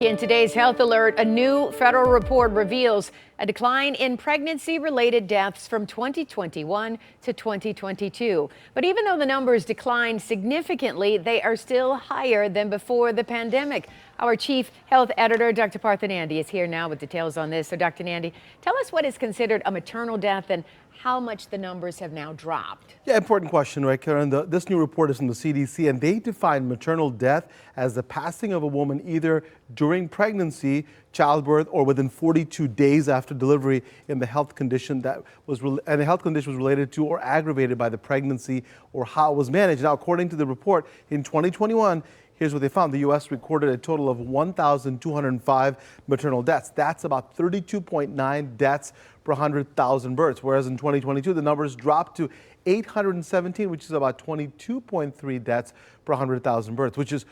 In today's Health Alert, a new federal report reveals a decline in pregnancy-related deaths from 2021 to 2022. But even though the numbers declined significantly, they are still higher than before the pandemic. Our chief health editor, Dr. Partha Nandi, is here now with details on this. So, Dr. Nandi, tell us what is considered a maternal death and how much the numbers have now dropped. Yeah, important question, right, Karen? This new report is from the CDC, and they define maternal death as the passing of a woman either during pregnancy, childbirth, or within 42 days after delivery in the health condition that was related to or aggravated by the pregnancy or how it was managed. Now, according to the report, in 2021, here's what they found. The U.S. recorded a total of 1,205 maternal deaths. That's about 32.9 deaths per 100,000 births, whereas in 2022, the numbers dropped to 817, which is about 22.3 deaths per 100,000 births, which is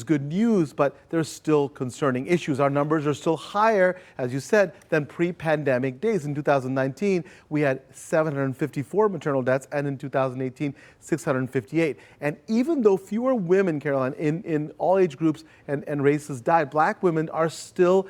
good news, but there's still concerning issues. Our numbers are still higher, as you said, than pre-pandemic days. In 2019, we had 754 maternal deaths, and in 2018, 658. And even though fewer women, Caroline, in all age groups and races died, Black women are still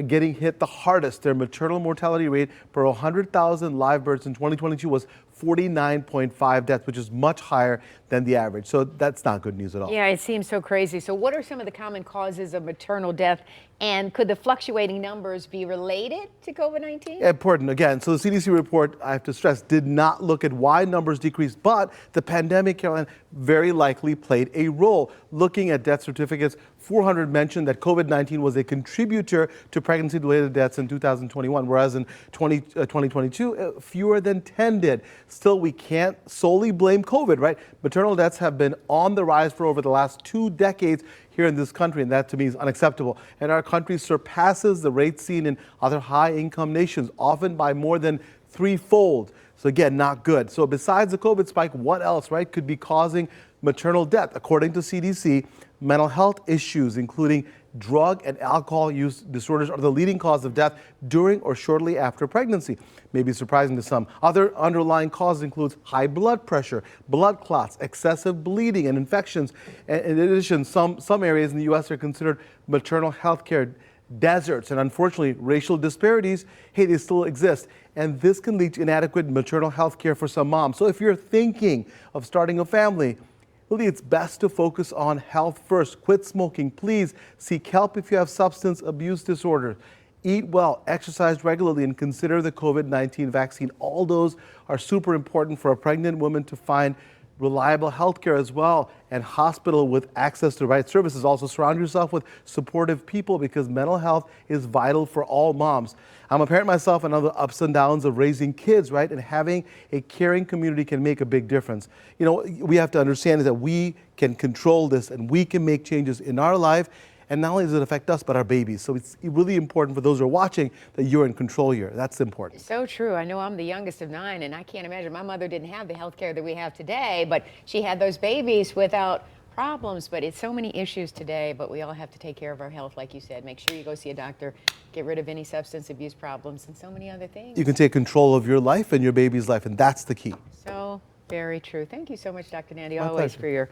getting hit the hardest. Their maternal mortality rate per 100,000 live births in 2022 was 49.5 deaths, which is much higher than the average. So that's not good news at all. Yeah, it seems so crazy. So what are some of the common causes of maternal death, and could the fluctuating numbers be related to COVID-19? Important. Again, so the CDC report, I have to stress, did not look at why numbers decreased, but the pandemic, Caroline, very likely played a role. Looking at death certificates, 400 mentioned that COVID-19 was a contributor to pregnancy-related deaths in 2021, whereas in 2022, fewer than 10 did. Still, we can't solely blame COVID, right? Maternal deaths have been on the rise for over the last 2 decades here in this country, and that to me is unacceptable. And our country surpasses the rate seen in other high-income nations, often by more than threefold. So again, not good. So besides the COVID spike, what else, right, could be causing maternal death? According to CDC, mental health issues, including drug and alcohol use disorders, are the leading cause of death during or shortly after pregnancy. Maybe surprising to some. Other underlying causes include high blood pressure, blood clots, excessive bleeding, and infections. And in addition, some areas in the U.S. are considered maternal health care deserts, and unfortunately, racial disparities, hey, they still exist. And this can lead to inadequate maternal health care for some moms. So if you're thinking of starting a family, really, it's best to focus on health first. Quit smoking. Please seek help if you have substance abuse disorders. Eat well, exercise regularly, and consider the COVID-19 vaccine. All those are super important for a pregnant woman to find reliable health care as well, and hospital with access to the right services. Also, surround yourself with supportive people, because mental health is vital for all moms. I'm a parent myself, and know the ups and downs of raising kids, right? And having a caring community can make a big difference. You know, we have to understand is that we can control this, and we can make changes in our life. And not only does it affect us, but our babies. So it's really important for those who are watching that you're in control here. That's important. So true. I know I'm the youngest of 9, and I can't imagine. My mother didn't have the health care that we have today, but she had those babies without problems. But it's so many issues today, but we all have to take care of our health, like you said. Make sure you go see a doctor, get rid of any substance abuse problems, and so many other things. You can take control of your life and your baby's life, and that's the key. So very true. Thank you so much, Dr. Nandi, My always pleasure. for your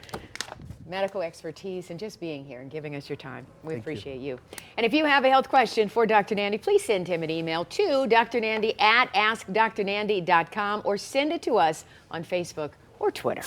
medical expertise and just being here and giving us your time. We appreciate you. And if you have a health question for Dr. Nandi, please send him an email to drnandi@askdrnandi.com or send it to us on Facebook or Twitter.